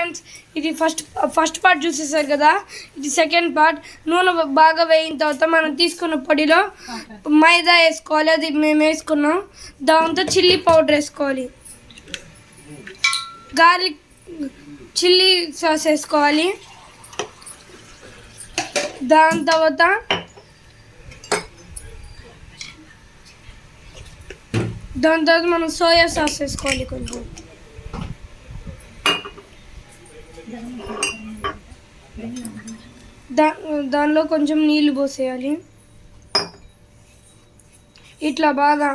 Friends, ఇది first part చూసేసారు కదా. ఇది సెకండ్ పార్ట్. నూనె బాగా వేయిన తర్వాత మనం తీసుకున్న పొడిలో మైదా వేసుకోవాలి. అది మేము వేసుకున్నాం. దాంతో చిల్లీ పౌడర్ వేసుకోవాలి, గార్లిక్ చిల్లీ సాస్ వేసుకోవాలి. దాని తర్వాత మనం సోయా సాస్ వేసుకోవాలి కొంచెం. దానిలో కొంచెం నీళ్ళు పోసేయాలి. ఇట్లా బాగా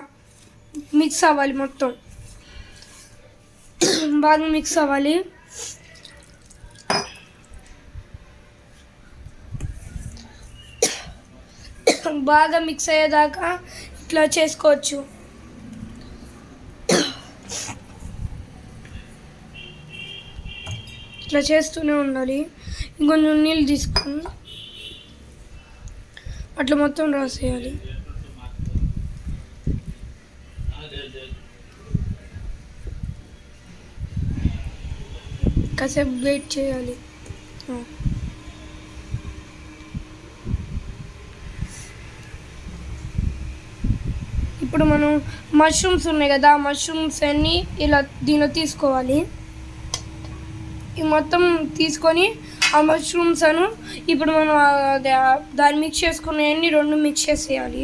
మిక్స్ అవ్వాలి, మొత్తం బాగా మిక్స్ అవ్వాలి. బాగా మిక్స్ అయ్యేదాకా ఇట్లా చేసుకోవచ్చు. ఇట్లా చేస్తూనే ఉండాలి. ఇంకొంచెం నీళ్ళు తీసుకొని అట్లా మొత్తం రాసేయాలి. కాసేపు వెయిట్ చేయాలి. ఇప్పుడు మనం మష్రూమ్స్ ఉన్నాయి కదా, మష్రూమ్స్ అన్నీ ఇలా దీనిలో తీసుకోవాలి. ఈ మొత్తం తీసుకొని ఆ మష్రూమ్స్ అను ఇప్పుడు మనం దాన్ని మిక్స్ చేసుకునేవన్నీ రెండు మిక్స్ చేసేయాలి.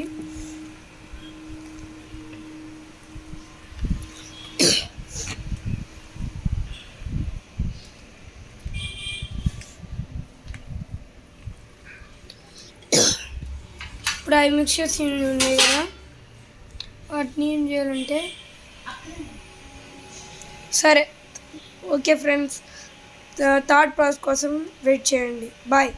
ఇప్పుడు అవి మిక్స్ చేసి ఉన్నాయి కదా, వాటిని ఏం చేయాలంటే సరే ఓకే ఫ్రెండ్స్, థర్డ్ ప్రాసెస్ కోసం వెయిట్ చేయండి. బాయ్.